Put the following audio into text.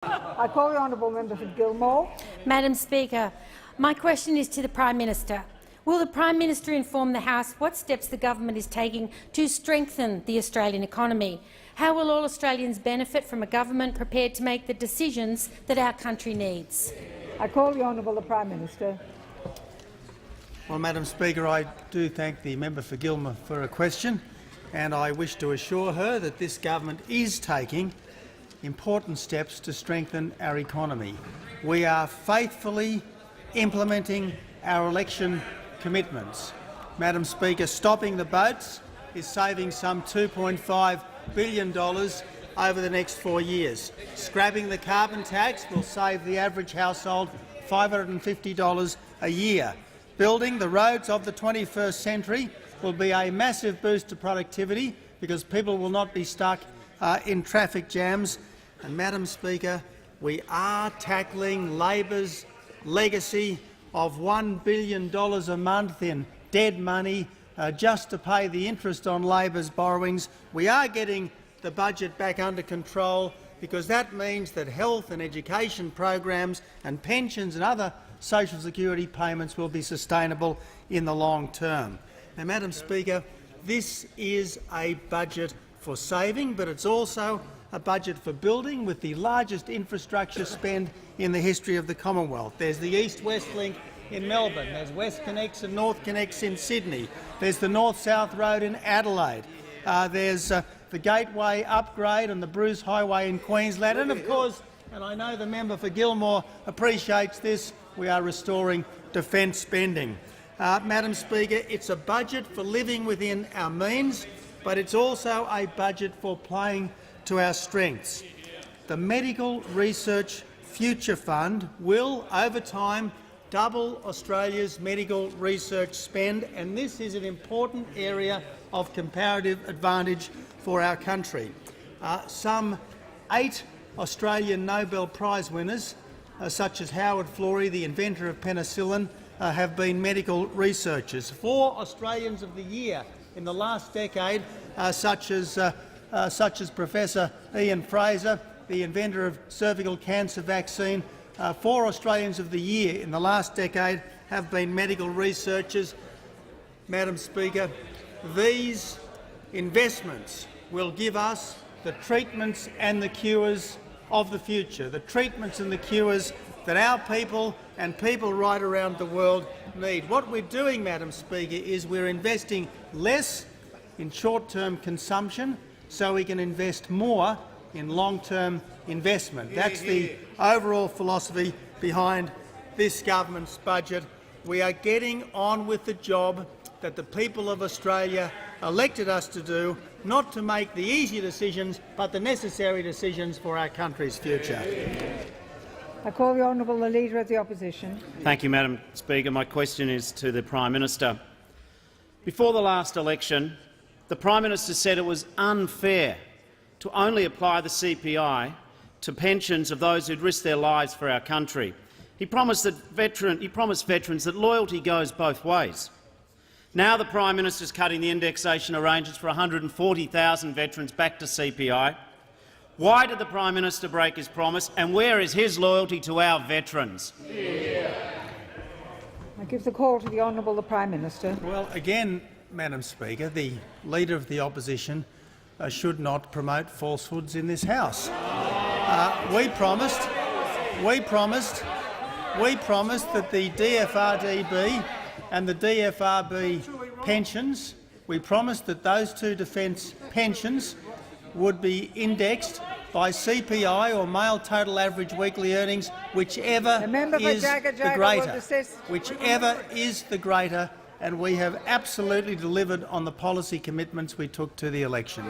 I call the honourable member for Gilmore. Madam Speaker, my question is to the Prime Minister. Will the Prime Minister inform the House what steps the government is taking to strengthen the Australian economy? How will all Australians benefit from a government prepared to make the decisions that our country needs? I call the honourable the Prime Minister. Well, Madam Speaker, I do thank the member for Gilmore for a question, and I wish to assure her that this government is taking important steps to strengthen our economy. We are faithfully implementing our election commitments. Madam Speaker, stopping the boats is saving some $2.5 billion over the next 4 years. Scrapping the carbon tax will save the average household $550 a year. Building the roads of the 21st century will be a massive boost to productivity because people will not be stuck in traffic jams. And, Madam Speaker, we are tackling Labor's legacy of $1 billion a month in dead money just to pay the interest on Labor's borrowings. We are getting the budget back under control because that means that health and education programs and pensions and other social security payments will be sustainable in the long term. Now, Madam Speaker, this is a budget for saving, but it's also a budget for building, with the largest infrastructure spend in the history of the Commonwealth. There's the East-West link in Melbourne, there's WestConnex and NorthConnex in Sydney, there's the North-South Road in Adelaide, there's the Gateway upgrade and the Bruce Highway in Queensland, and of course, and I know the member for Gilmore appreciates this, we are restoring defence spending. Madam Speaker, it's a budget for living within our means, but it's also a budget for playing to our strengths. The Medical Research Future Fund will, over time, double Australia's medical research spend, and this is an important area of comparative advantage for our country. Some 8 Australian Nobel Prize winners, such as Howard Florey, the inventor of penicillin, have been medical researchers. 4 Australians of the Year in the last decade, such as Professor Ian Fraser, the inventor of cervical cancer vaccine. 4 Australians of the Year in the last decade have been medical researchers. Madam Speaker, these investments will give us the treatments and the cures of the future, the treatments and the cures that our people and people right around the world need. What we're doing, Madam Speaker, is we're investing less in short-term consumption so we can invest more in long-term investment. That's the overall philosophy behind this government's budget. We are getting on with the job that the people of Australia elected us to do, not to make the easy decisions, but the necessary decisions for our country's future. I call the honourable the Leader of the Opposition. Thank you, Madam Speaker. My question is to the Prime Minister. Before the last election, the Prime Minister said it was unfair to only apply the CPI to pensions of those who'd risked their lives for our country. He promised veterans that loyalty goes both ways. Now the Prime Minister is cutting the indexation arrangements for 140,000 veterans back to CPI. Why did the Prime Minister break his promise, and where is his loyalty to our veterans? I give the call to the honourable the Prime Minister. Well, again, Madam Speaker, the Leader of the Opposition should not promote falsehoods in this House. We promised that the DFRDB and the DFRB pensions, we promised that those 2 defence pensions would be indexed by CPI or male total average weekly earnings, whichever is the greater. Whichever is the greater, and we have absolutely delivered on the policy commitments we took to the election.